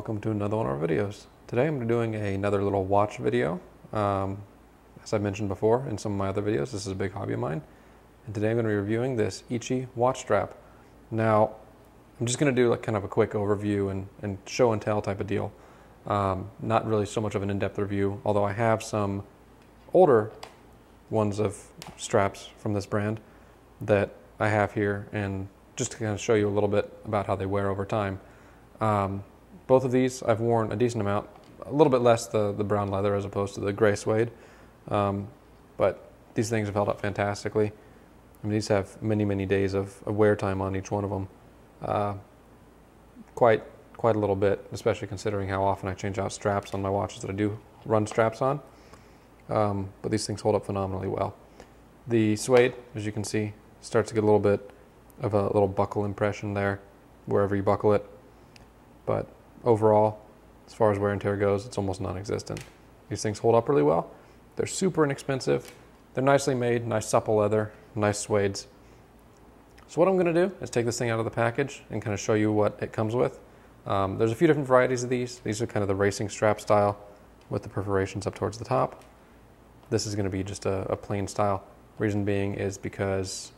welcome to another one of our videos. Today I'm doing another little watch video. As I mentioned before in some of my other videos, this is a big hobby of mine. And today I'm going to be reviewing this EACHE watch strap. Now, I'm just going to do like kind of a quick overview and show and tell type of deal. Not really so much of an in-depth review, although I have some older ones of straps from this brand that I have here, and just to kind of show you a little bit about how they wear over time. Both of these I've worn a decent amount, a little bit less the brown leather as opposed to the gray suede, but these things have held up fantastically. I mean, these have many days of wear time on each one of them. Quite a little bit, especially considering how often I change out straps on my watches that I do run straps on. But these things hold up phenomenally well. The suede, as you can see, starts to get a little bit of a little buckle impression there wherever you buckle it. But overall, as far as wear and tear goes, it's almost non-existent. These things hold up really well. They're super inexpensive. They're nicely made, nice supple leather, nice suedes. So what I'm going to do is take this thing out of the package and kind of show you what it comes with. There's a few different varieties of these. These are kind of the racing strap style with the perforations up towards the top. This is going to be just a plain style. Reason being is because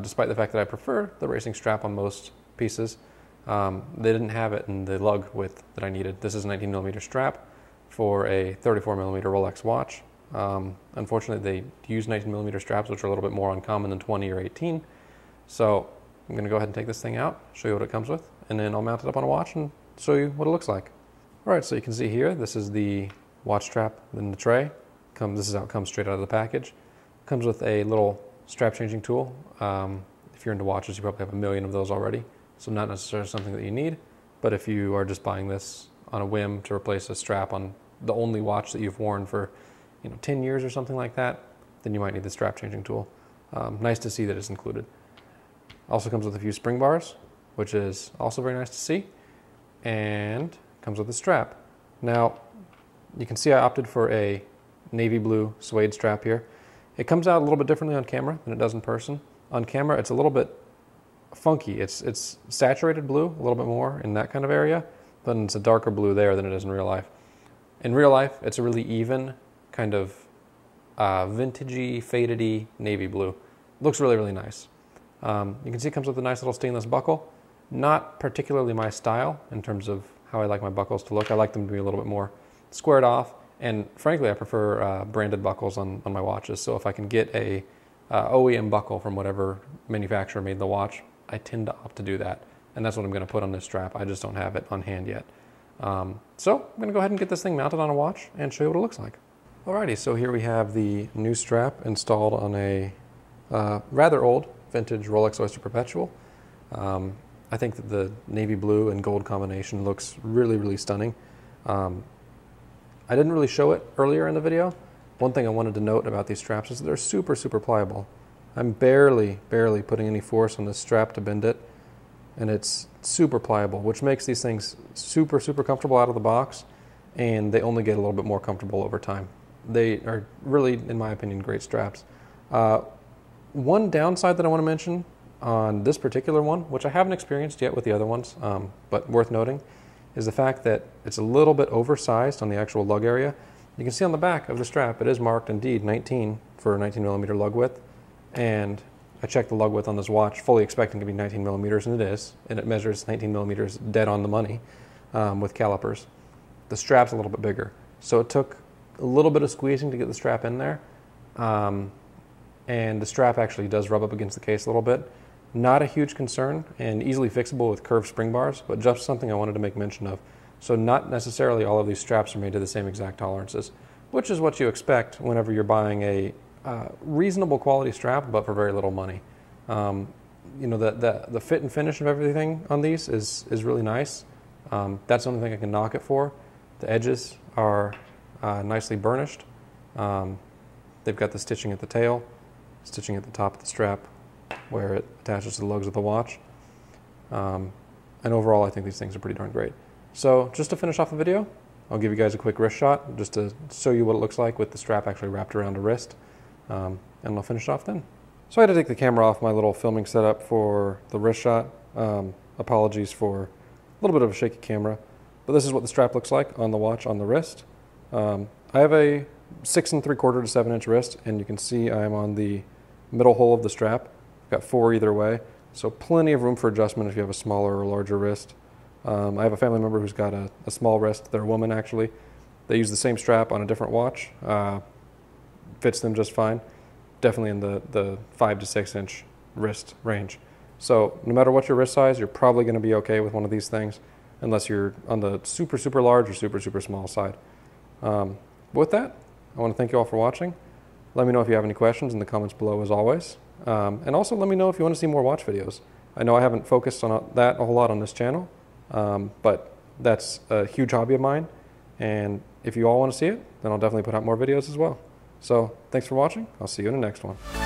despite the fact that I prefer the racing strap on most pieces, they didn't have it in the lug width that I needed. This is a 19mm strap for a 34mm Rolex watch. Unfortunately, they use 19mm straps, which are a little bit more uncommon than 20 or 18. So I'm going to go ahead and take this thing out, show you what it comes with, and then I'll mount it up on a watch and show you what it looks like. All right, so you can see here, this is the watch strap in the tray. This is how it comes straight out of the package. Comes with a little strap changing tool. If you're into watches, you probably have a million of those already. So not necessarily something that you need, but if you are just buying this on a whim to replace a strap on the only watch that you've worn for 10 years or something like that, then you might need the strap changing tool. Nice to see that it's included. Also comes with a few spring bars, which is also very nice to see, and comes with a strap. Now, you can see I opted for a navy blue suede strap here. It comes out a little bit differently on camera than it does in person. On camera, it's a little bit funky. It's saturated blue a little bit more in that kind of area, but it's a darker blue there than it is in real life. In real life, it's a really even kind of vintagey, faded-y navy blue. Looks really nice. You can see it comes with a nice little stainless buckle. Not particularly my style in terms of how I like my buckles to look. I like them to be a little bit more squared off, and frankly, I prefer branded buckles on my watches. So if I can get a OEM buckle from whatever manufacturer made the watch, I tend to opt to do that, and that's what I'm going to put on this strap. I just don't have it on hand yet. So I'm going to go ahead and get this thing mounted on a watch and show you what it looks like. Alrighty, so here we have the new strap installed on a rather old vintage Rolex Oyster Perpetual. I think that the navy blue and gold combination looks really stunning. I didn't really show it earlier in the video. One thing I wanted to note about these straps is that they're super pliable. I'm barely putting any force on this strap to bend it, and it's super pliable, which makes these things super comfortable out of the box, and they only get a little bit more comfortable over time. They are really, in my opinion, great straps. One downside that I want to mention on this particular one, which I haven't experienced yet with the other ones, but worth noting, is the fact that it's a little bit oversized on the actual lug area. You can see on the back of the strap, it is marked indeed 19 for a 19mm lug width. And I checked the lug width on this watch, fully expecting to be 19mm, and it is. And it measures 19mm dead on the money with calipers. The strap's a little bit bigger. So it took a little bit of squeezing to get the strap in there. And the strap actually does rub up against the case a little bit. Not a huge concern and easily fixable with curved spring bars, but just something I wanted to make mention of. So not necessarily all of these straps are made to the same exact tolerances, which is what you expect whenever you're buying a reasonable quality strap, but for very little money. The fit and finish of everything on these is really nice. That's the only thing I can knock it for. The edges are nicely burnished. They've got the stitching at the tail, stitching at the top of the strap where it attaches to the lugs of the watch. And overall, I think these things are pretty darn great. So just to finish off the video, I'll give you guys a quick wrist shot just to show you what it looks like with the strap actually wrapped around a wrist. And I'll finish off then. So I had to take the camera off my little filming setup for the wrist shot. Apologies for a little bit of a shaky camera. But this is what the strap looks like on the watch on the wrist. I have a 6 3/4 to 7 inch wrist, and you can see I'm on the middle hole of the strap. I've got 4 either way, so plenty of room for adjustment if you have a smaller or larger wrist. I have a family member who's got a small wrist. They're a woman, actually. They use the same strap on a different watch. Fits them just fine. Definitely in the 5 to 6 inch wrist range. So no matter what your wrist size, you're probably going to be okay with one of these things, unless you're on the super, super large or super, super small side. But with that, I want to thank you all for watching. Let me know if you have any questions in the comments below, as always. And also let me know if you want to see more watch videos. I know I haven't focused on that a whole lot on this channel, but that's a huge hobby of mine. And if you all want to see it, then I'll definitely put out more videos as well. So thanks for watching. I'll see you in the next one.